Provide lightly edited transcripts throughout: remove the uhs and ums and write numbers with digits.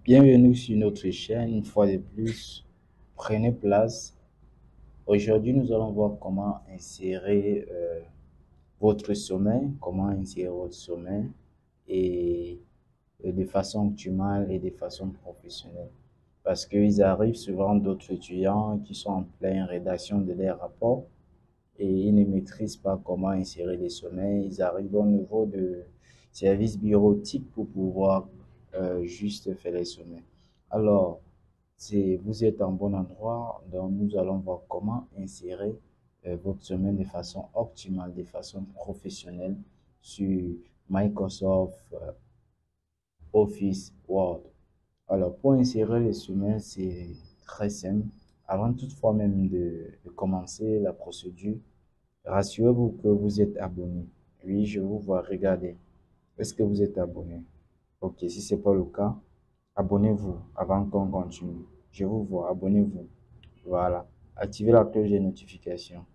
Bienvenue sur notre chaîne, une fois de plus, prenez place. Aujourd'hui, nous allons voir comment insérer votre sommet, et, de façon optimale et de façon professionnelle. Parce qu'il arrive souvent d'autres étudiants qui sont en pleine rédaction de leurs rapports et ils ne maîtrisent pas comment insérer les sommets. Ils arrivent au niveau de service bureautique pour pouvoir juste faire les sommets. Alors, vous êtes en bon endroit, donc nous allons voir comment insérer votre sommet de façon optimale, de façon professionnelle sur Microsoft Office Word. Alors, pour insérer les sommets, c'est très simple. Avant toutefois même de commencer la procédure, rassurez-vous que vous êtes abonné. Oui, je vous vois. Regardez. Est-ce que vous êtes abonné? Ok, si ce n'est pas le cas, abonnez-vous avant qu'on continue. Je vous vois. Abonnez-vous. Voilà. Activez la cloche des notifications.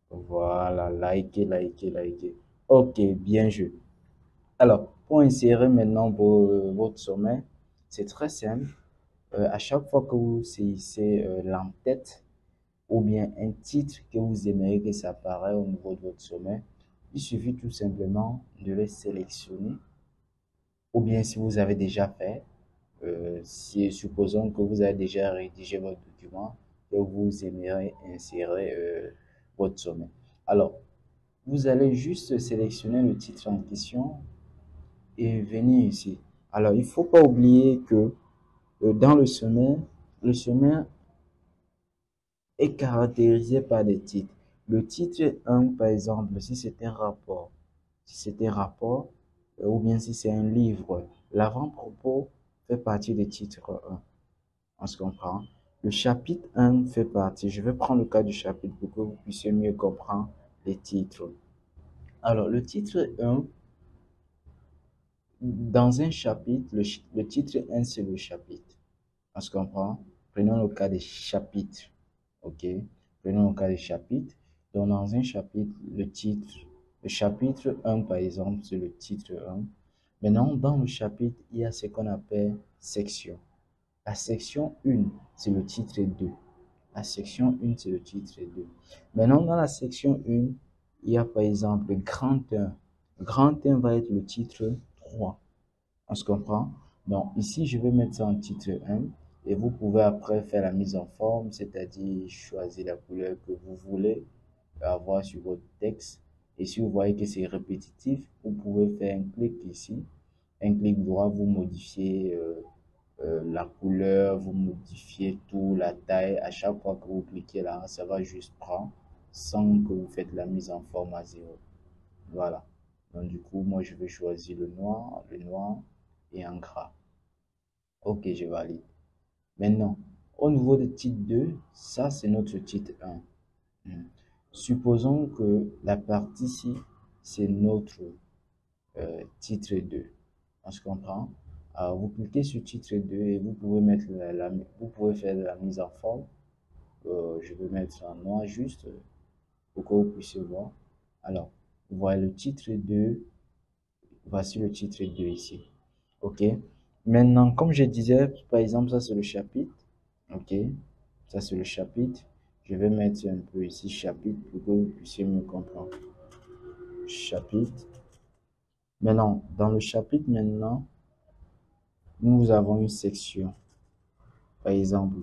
Voilà. Likez, likez, likez. Ok, bien joué. Alors, pour insérer maintenant votre sommet, c'est très simple. À chaque fois que vous saisissez l'entête, ou bien un titre que vous aimeriez que ça apparaisse au niveau de votre sommet, il suffit tout simplement de le sélectionner, ou bien si vous avez déjà fait, si supposons que vous avez déjà rédigé votre document et vous aimeriez insérer votre sommet. Alors, vous allez juste sélectionner le titre en question et venir ici. Alors, il ne faut pas oublier que dans le sommet est caractérisé par des titres. Le titre 1, par exemple, si c'est un rapport, ou bien si c'est un livre, l'avant-propos fait partie du titre 1. On se comprend? Le chapitre 1 fait partie. Je vais prendre le cas du chapitre pour que vous puissiez mieux comprendre les titres. Alors, le titre 1, dans un chapitre, le titre 1, c'est le chapitre. On se comprend? Prenons le cas des chapitres. Ok? Prenons le cas des chapitres. Donc, dans un chapitre, le chapitre 1, par exemple, c'est le titre 1. Maintenant, dans le chapitre, il y a ce qu'on appelle section. La section 1, c'est le titre 2. La section 1, c'est le titre 2. Maintenant, dans la section 1, il y a par exemple le grand 1. Le grand 1 va être le titre 3. On se comprend? Donc, ici, je vais mettre ça en titre 1 et vous pouvez après faire la mise en forme, c'est-à-dire choisir la couleur que vous voulez avoir sur votre texte. Et si vous voyez que c'est répétitif, vous pouvez faire un clic ici, un clic droit, vous modifiez la couleur, vous modifiez tout, la taille. À chaque fois que vous cliquez là, ça va juste prendre sans que vous faites la mise en forme à zéro. Voilà. Donc du coup, moi je vais choisir le noir et en gras. Ok, je valide. Maintenant, au niveau de titre 2, ça c'est notre titre 1. Supposons que la partie ici, c'est notre titre 2. On se comprend? Alors, vous cliquez sur titre 2 et vous pouvez mettre vous pouvez faire la mise en forme. Je vais mettre en noir juste pour que vous puissiez voir. Alors, vous voyez le titre 2. Voici le titre 2 ici. Ok. Maintenant, comme je disais, par exemple, ça c'est le chapitre. Ok. Ça c'est le chapitre. Je vais mettre un peu ici chapitre pour que vous puissiez mieux comprendre. Chapitre. Maintenant, dans le chapitre maintenant, nous avons une section. Par exemple,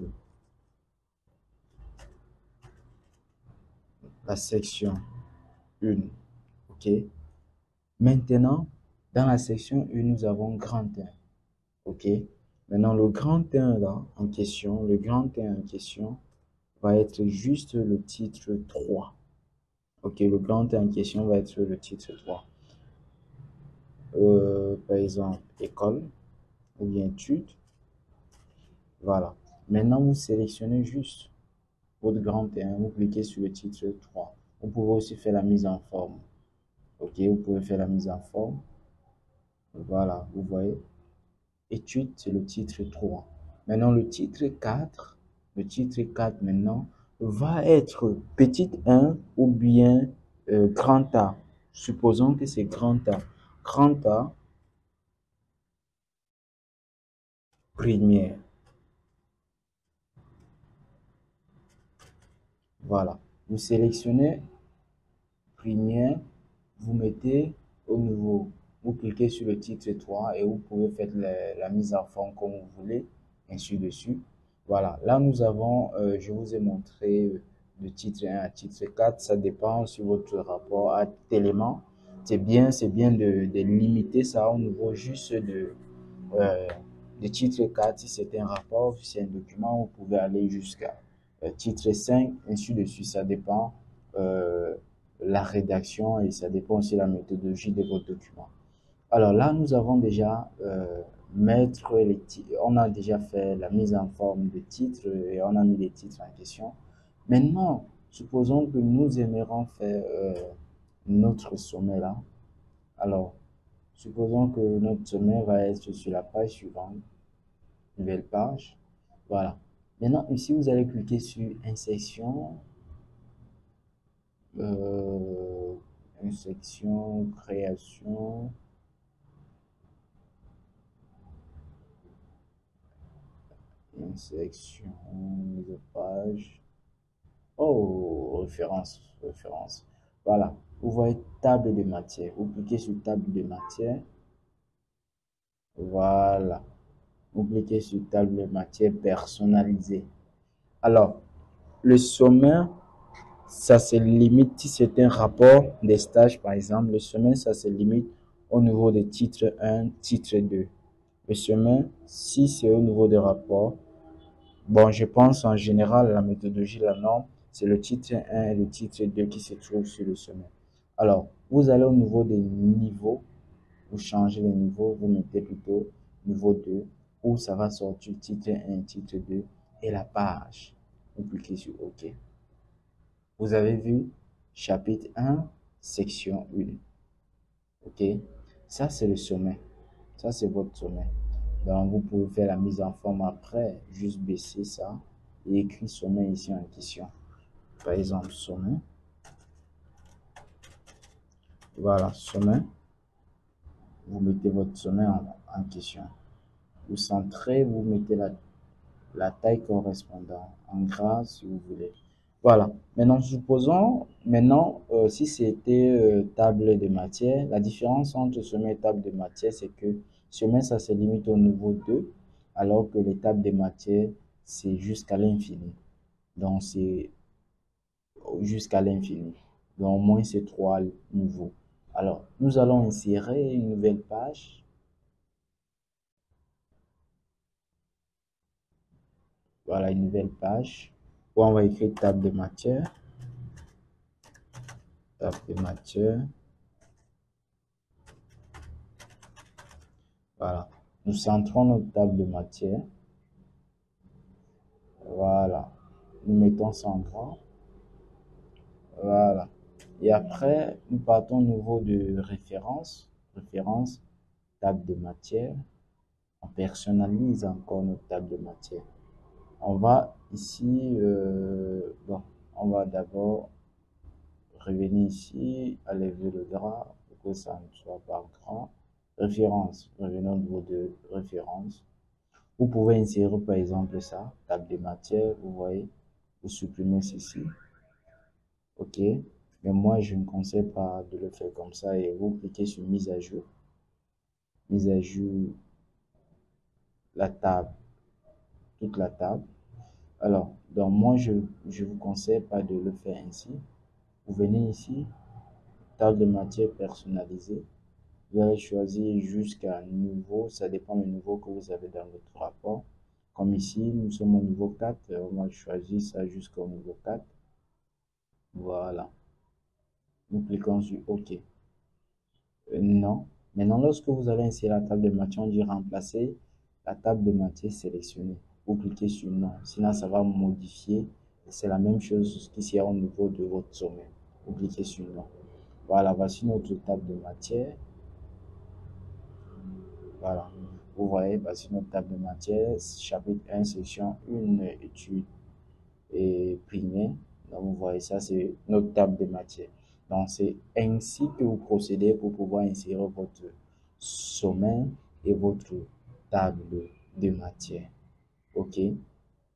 la section 1. Ok. Maintenant, dans la section 1, nous avons grand 1. Ok. Maintenant, le grand 1 là, en question, le grand 1 en question va être juste le titre 3. Ok, le grand 1 en question va être le titre 3. Par exemple, école ou bien études. Voilà. Maintenant, vous sélectionnez juste votre grand 1, vous cliquez sur le titre 3. Vous pouvez aussi faire la mise en forme. Ok, vous pouvez faire la mise en forme. Voilà, vous voyez. Études, c'est le titre 3. Maintenant, le titre 4 maintenant, va être petit 1 ou bien grand A. Supposons que c'est grand A. Grand A, première. Voilà. Vous sélectionnez première, vous mettez au niveau, vous cliquez sur le titre 3 et vous pouvez faire la mise en forme comme vous voulez, ainsi de suite. Voilà, là nous avons, je vous ai montré de titre 1 à titre 4, ça dépend sur votre rapport à tout élément. C'est bien de limiter ça au niveau juste euh, de titre 4. Si c'est un rapport, si c'est un document, vous pouvez aller jusqu'à titre 5, ainsi de suite, ça dépend euh, la rédaction et ça dépend aussi de la méthodologie de votre document. Alors là, nous avons déjà on a déjà fait la mise en forme de titres et on a mis les titres en question. Maintenant, supposons que nous aimerions faire notre sommet là. Alors, supposons que notre sommet va être sur la page suivante, nouvelle page. Voilà. Maintenant, ici, vous allez cliquer sur Insertion, euh, Insertion, Création, Insertion, mise page. Oh, référence. Voilà. Vous voyez table de matière. Vous cliquez sur table de matière. Voilà. Vous cliquez sur table de matière personnalisée. Alors, le sommaire, ça se limite, si c'est un rapport des stages, par exemple, le sommaire, ça se limite au niveau des titres 1, titre 2. Le sommaire, si c'est au niveau des rapports, bon, je pense en général, la méthodologie, la norme, c'est le titre 1 et le titre 2 qui se trouvent sur le sommaire. Alors, vous allez au niveau des niveaux, vous changez les niveaux, vous mettez plutôt niveau 2, où ça va sortir titre 1, titre 2 et la page. Vous cliquez sur OK. Vous avez vu chapitre 1, section 1. OK? Ça, c'est le sommet. Ça, c'est votre sommet. Donc, vous pouvez faire la mise en forme après, juste baisser ça et écrire sommet ici en question. Par exemple, sommet. Voilà, sommet. Vous mettez votre sommet en question. Vous centrez, vous mettez la taille correspondante en gras si vous voulez. Voilà. Maintenant, supposons, si c'était table de matière, la différence entre sommet et table de matière, c'est que sommet, ça se limite au niveau 2, alors que les tables de matière, c'est jusqu'à l'infini. Donc, c'est jusqu'à l'infini. Donc, au moins, c'est 3 niveaux. Alors, nous allons insérer une nouvelle page. Voilà, une nouvelle page où on va écrire table de matière. Table de matière. Voilà. Nous centrons notre table de matière. Voilà. Nous mettons ça en gras. Voilà. Et après, nous partons au niveau de référence. Référence, table de matière. On personnalise encore notre table de matière. On va ici, bon, on va d'abord revenir ici, lever le gras pour que ça ne soit pas grand. Référence, revenons au niveau de référence. Vous pouvez insérer par exemple ça, table de matière, vous voyez, vous supprimez ceci, ok, mais moi je ne conseille pas de le faire comme ça et vous cliquez sur mise à jour, la table, toute la table. Alors, donc moi je vous conseille pas de le faire ainsi. Vous venez ici, table de matière personnalisée. Vous allez choisir jusqu'à un niveau, ça dépend du niveau que vous avez dans votre rapport. Comme ici, nous sommes au niveau 4, on va choisir ça jusqu'au niveau 4. Voilà. Nous cliquons sur OK. Non. Maintenant, lorsque vous allez insérer la table de matière, on dit remplacer la table de matière sélectionnée. Vous cliquez sur non. Sinon, ça va modifier. C'est la même chose qui sera au niveau de votre sommet. Vous cliquez sur non. Voilà, voici notre table de matière. Voilà. Vous voyez, voici notre table de matière, chapitre 1, section 1, étude et primaire. Donc, vous voyez, ça, c'est notre table de matière. Donc, c'est ainsi que vous procédez pour pouvoir insérer votre sommet et votre table de matière. OK?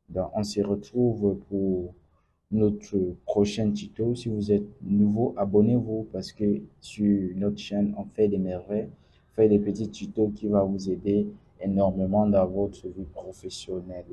Donc, on se retrouve pour notre prochain tuto. Si vous êtes nouveau, abonnez-vous parce que sur notre chaîne, on fait des merveilles, on fait des petits tutos qui vont vous aider énormément dans votre vie professionnelle.